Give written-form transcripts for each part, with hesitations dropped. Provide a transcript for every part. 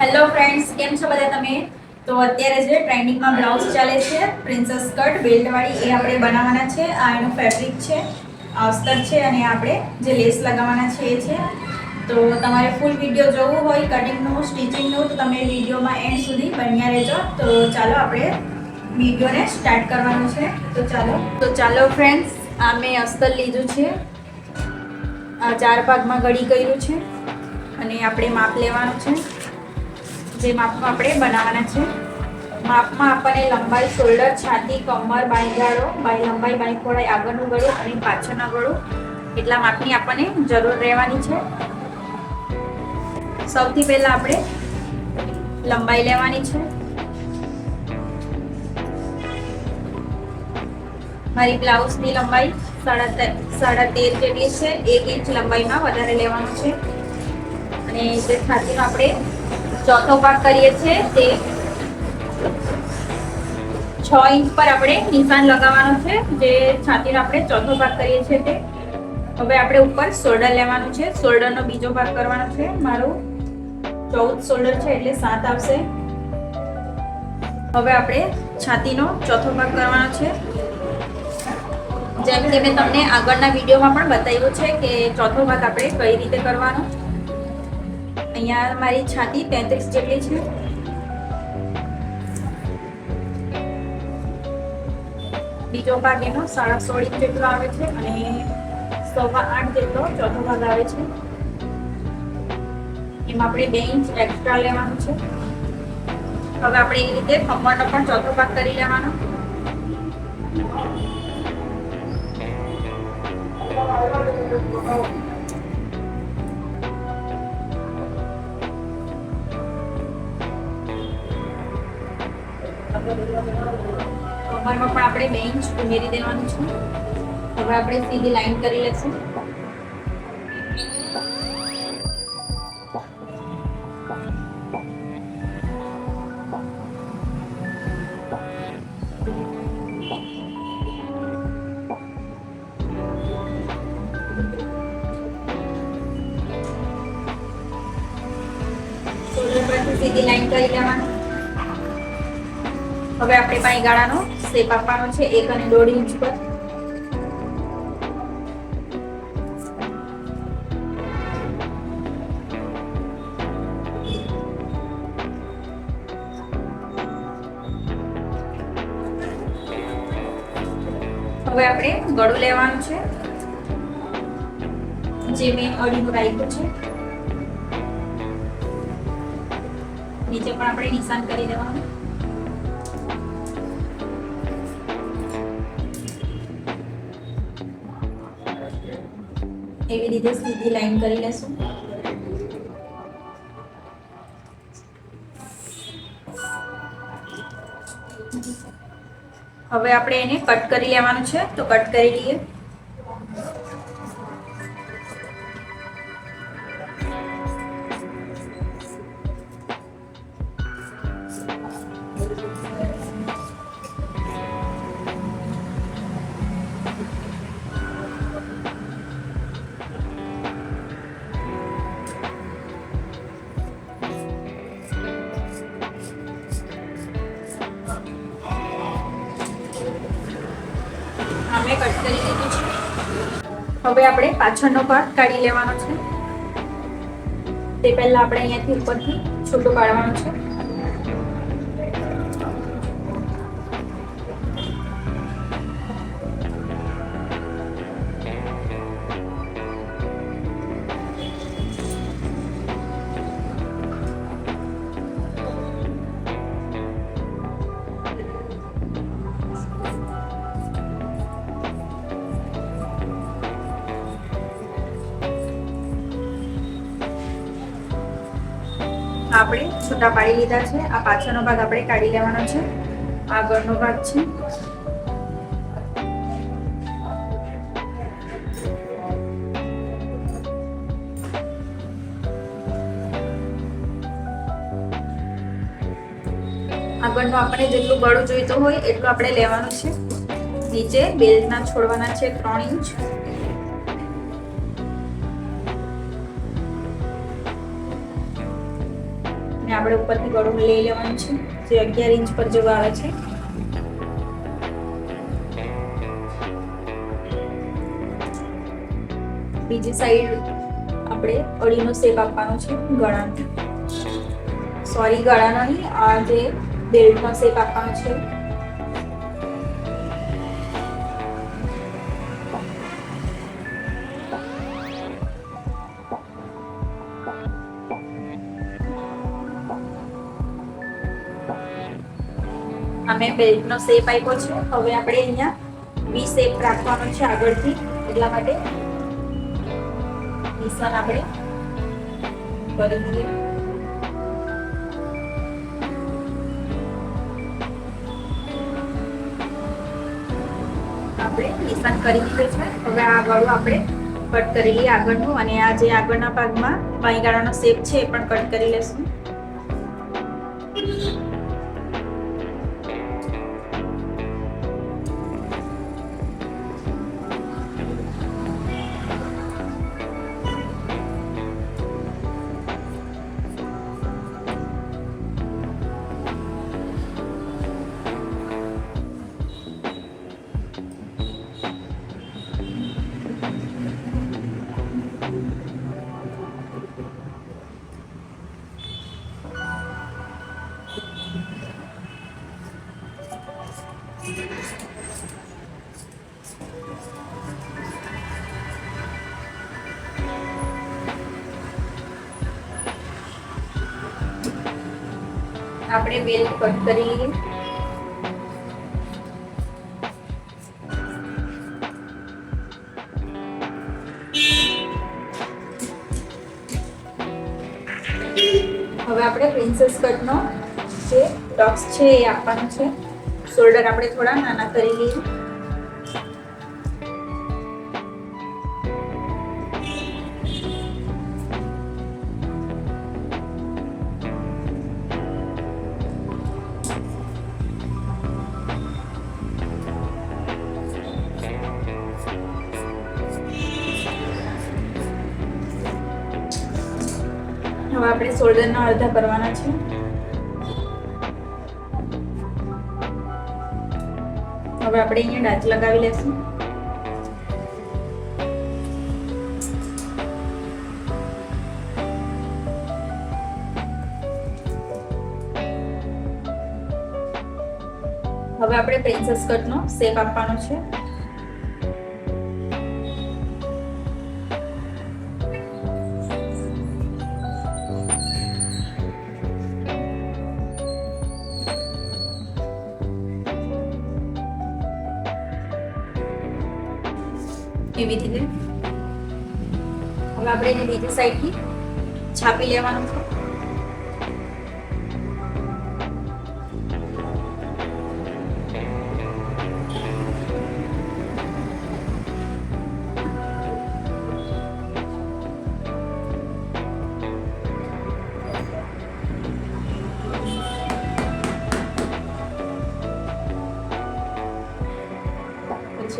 Hello friends, કેમ છો બધા તમે? તો અત્યારે જે ટ્રેન્ડિંગમાં બ્લાઉઝ ચાલે છે પ્રિન્સેસ કટ બેલ્ટવાળી, એ આપણે બનાવવાના છે. આ એનું ફેબ્રિક છે, અસ્તર છે, અને આપણે જે લેસ લગાવવાના છે એ છે. તો તમારે ફૂલ વિડીયો જોવું હોય કટિંગનું, સ્ટિચિંગનું, તો તમે વિડીયોમાં એન્ડ સુધી બન્યા રહેજો. તો ચાલો આપણે વિડીયોને સ્ટાર્ટ કરવાનું છે. તો ચાલો ફ્રેન્ડ્સ, આ મેં અસ્તર લીધું છે. આ 4 ભાગમાં ઘડી કર્યું છે અને આપણે માપ લેવાનું છે. જે માપમાં આપણે બનાવવાના છે. માપમાં આપણને લંબાઈ, શોલ્ડર, છાતી, કમર, બાંયગાળો, લંબાઈ, બાંય પહોળાઈ, આગળનું ગળું અને પાછળના ગળું, એટલા માપની આપણને જરૂર રહેવાની છે. સૌથી પહેલા આપણે લંબાઈ લેવાની છે. મારી બ્લાઉઝની લંબાઈ 13.5 જેટલી છે. 1 ઇંચ લંબાઈમાં વધારે લેવાનું છે. અને જે છાતીનો આપણે ચોથો ભાગ કરીએ છીએ તે 6 ઇંચ પર આપણે નિશાન લગાવવાનું છે. જે છાતીનો આપણે ચોથો ભાગ કરીએ છીએ તે. હવે આપણે ઉપર શોલ્ડર લેવાનું છે. શોલ્ડરનો બીજો ભાગ કરવાનો છે. મારું 14 શોલ્ડર છે એટલે 7 આવશે. હવે આપણે છાતીનો ચોથો ભાગ કરવાનો છે. જેમ કે મેં તમને આગળના વિડીયોમાં પણ બતાવ્યું છે કે ચોથો ભાગ આપણે કઈ રીતે કરવાનો. અહીંયા મારી છાતી 33 જેટલી છે. બીજો ભાગ એનો 16.5 ઇંચ જેટલો આવે છે અને 8.25 જેટલો ચોથો ભાગ આવે છે. એમાં આપણે 2 ઇંચ એક્સ્ટ્રા લેવાનું છે. હવે આપણે એ રીતે કમરનો પણ ચોથો ભાગ કરી લેવાનો. કમરમાં પણ આપણે 2 ઇંચ ઉમેરી દેવાનું છે. હવે આપણે સીધી લાઈન કરી લેશું. શોલ્ડર પરથી સીધી લાઈન કરી લેવાનું. હવે આપણે બાંયગાળાનો શેપ આપવાનો છે 1 અને 1.5 ઇંચ પર. હવે આપણે ગળું લેવાનું છે, જે મેં 2.5 રાખ્યું છે. નીચે પણ આપણે નિશાન કરી દેવાનું. એવી રીતે સીધી લાઈન કરી લેશું. હવે આપણે એને કટ કરી લેવાનું છે, તો કટ કરી લઈએ. અમે કટ કરી લીધું છે. હવે આપણે પાછળનો ભાગ કાઢી લેવાનો છે. તે પહેલા આપણે અહીંયાથી ઉપરથી છૂટું પાડવાનું છે. આપણે છૂટા પાડી લીધા છે. આ પાછળનો ભાગ આપણે કાઢી લેવાનો છે. આગળનો ભાગ છે. આગળનો આપણે જેટલું ગળું જોઈતું હોય એટલું આપણે લેવાનું છે. નીચે બેલ્ટના છોડવાના છે 3 ઇંચ. ને આપણે ઉપરથી ગળું લઈ લેવાનું છે, જે 11 ઇંચ પર જેવું આવે છે. બીજી સાઈડ આપણે અડીનો શેપ આપવાનો છે ગળાનો. સોરી, ગળાનો નહીં, આ જે બેલ્ટનો શેપ આપવાનો છે. અમે બેલ્ટનો શેપ આપ્યો છે. હવે આપણે અહીંયા વી શેપ રાખવાનો છે આગળથી, એટલા માટે નિશાન આપણે કરી દઈએ. આપણે નિશાન કરી દીધું છે. હવે આ ગળું આપણે કટ કરી લઈએ આગળનું, અને આ જે આગળના ભાગમાં બાઈ ગાળાનો શેપ છે એ પણ કટ કરી લેશું. આપણે બેલ્ટ કટ કરી લઈએ. હવે આપણે પ્રિન્સેસ કટનો જે ટક્સ છે એ આપવાનો છે. શોલ્ડર આપણે થોડા નાના કરી લઈએ. હવે આપણે શોલ્ડરના અડધા કરવાના છે. હવે આપણે અહીંયા ડાચ લગાવી લેશું. હવે આપણે પ્રિન્સેસ કટનો શેપ આપવાનો છે. એવી રીતે હવે આપણે એને બીજી સાઈડથી છાપી લેવાનું છે.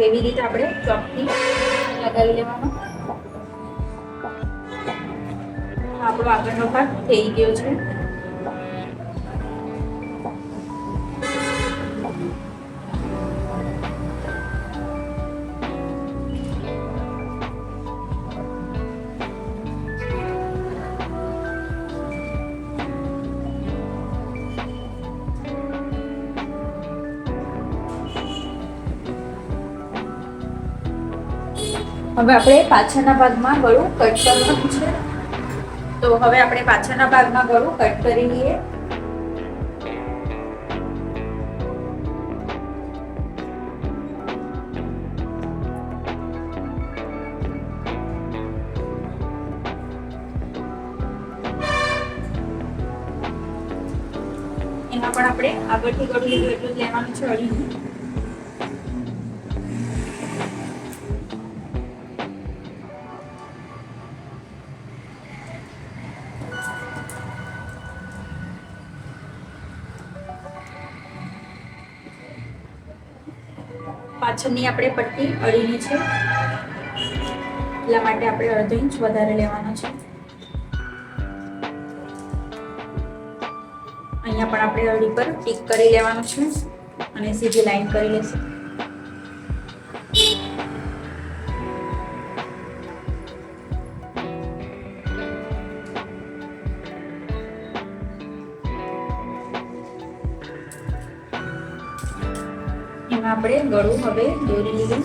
એવી રીતે આપણે ચોકથી લગાવી લેવાનો. આપણો આગળનો ભાગ થઈ ગયો છે. હવે આપણે પાછળના ભાગમાં ગળું કટ કરવાનું છે. તો હવે આપણે પાછળના ભાગમાં ગળું કટ કરી લઈએ. એમાં પણ આપણે આગળથી ગળું લીધું એટલું જ લેવાનું છે, અડીનું. પાછળની આપણે પટ્ટી અડીની છે, એટલા માટે આપણે અડધો ઇંચ વધારે લેવાનો છે. અહીંયા પણ આપણે અડી પર ટીક કરી લેવાનું છે અને સીધી લાઈન કરી લેશું. એમાં આપણે ગળું હવે દોરી લીધું.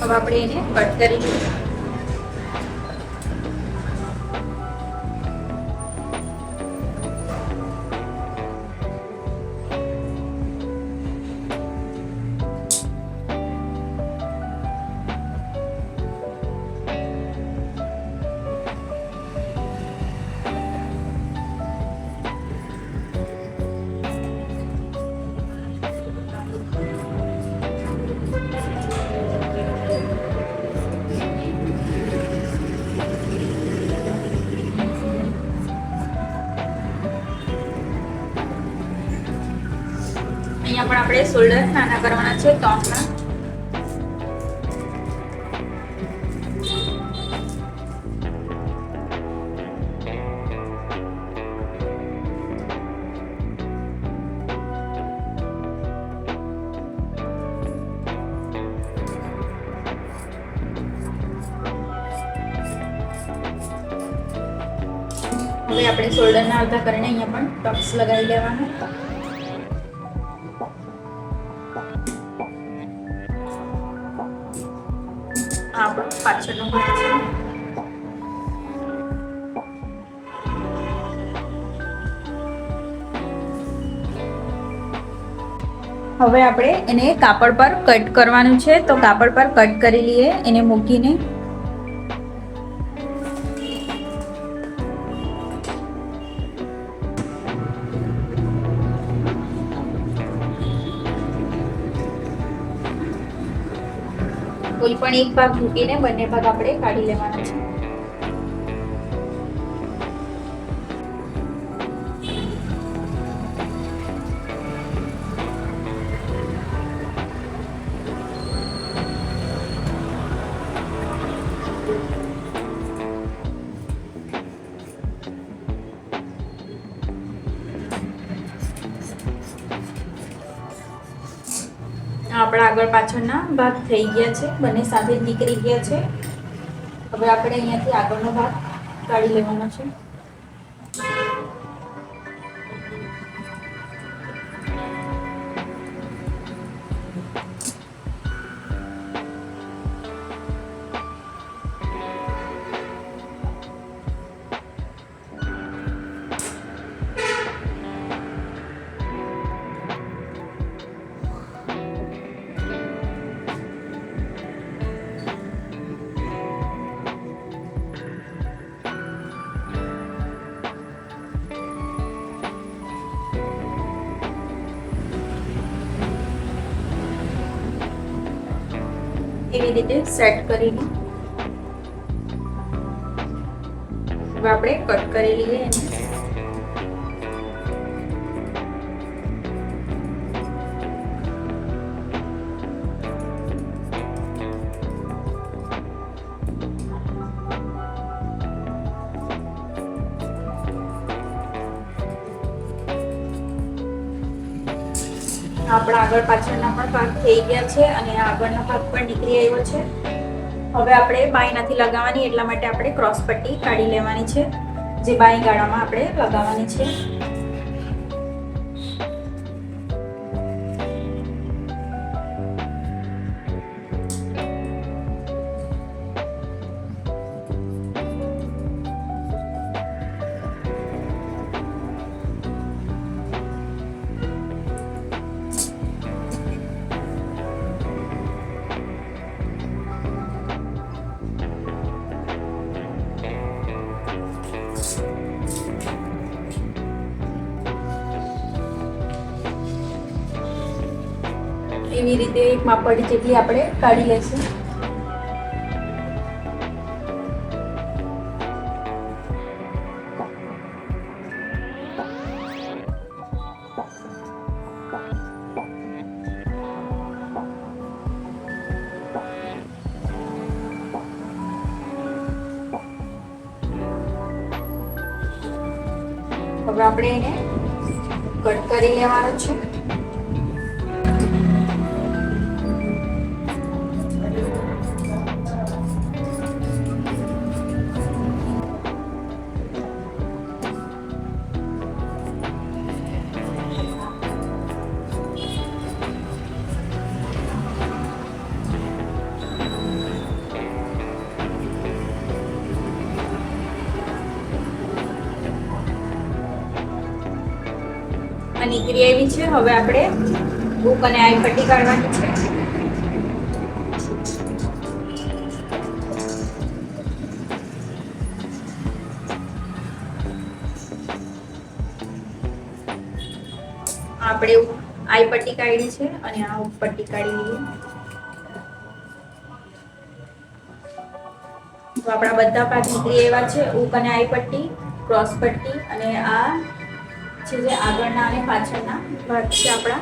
હવે આપણે એને કટ કરી લઈએ. અહીંયા પણ આપણે શોલ્ડર નાના કરવાના છે 3 ના. હવે આપણે શોલ્ડરના અડધા કરીને અહીંયા પણ ટક્સ લગાવી લેવાનું. આપણો પાછળનો ભાગ છે. હવે આપણે એને કાપડ પર કટ કરવાનું છે, તો કાપડ પર કટ કરી લઈએ એને મૂકીને. કોઈ પણ એક ભાગ મૂકીને બંને ભાગ આપણે કાઢી લેવાના છે. આપણા આગળ પાછળના ભાગ થઈ ગયા છે, બંને સાથે નીકળી ગયા છે. હવે આપણે અહીંયાથી આગળનો ભાગ કાઢી લેવાનો છે. એવી રીતે સેટ કરીને હવે આપણે કટ કરી લઈએ એને. આપણા આગળ પાછળના પણ ભાગ થઈ ગયા છે અને આગળનો ભાગ પણ નીકળી આવ્યો છે. હવે આપણે બાય નથી લગાવવાની, એટલા માટે આપણે ક્રોસ પટ્ટી કાઢી લેવાની છે, જે બાય ગાળામાં આપણે લગાવવાની છે. એવી રીતે એક માપડી જેટલી આપણે કાઢી લઈશું. હવે આપણે એને કટ કરી લેવાનો છે. નીકળી આવી છે. હવે આપણે હૂક અને આઈ પટ્ટી કાઢવાની છે. આપણે આઈ પટ્ટી કાઢી છે અને આ હૂક પટ્ટી કાઢી લઈએ. તો આપણા બધા ભાગ નીકળી આવ્યા છે. હૂક અને આઈ પટ્ટી, ક્રોસ પટ્ટી અને આ છે જે આગળના અને પાછળના ભાગ છે આપણા.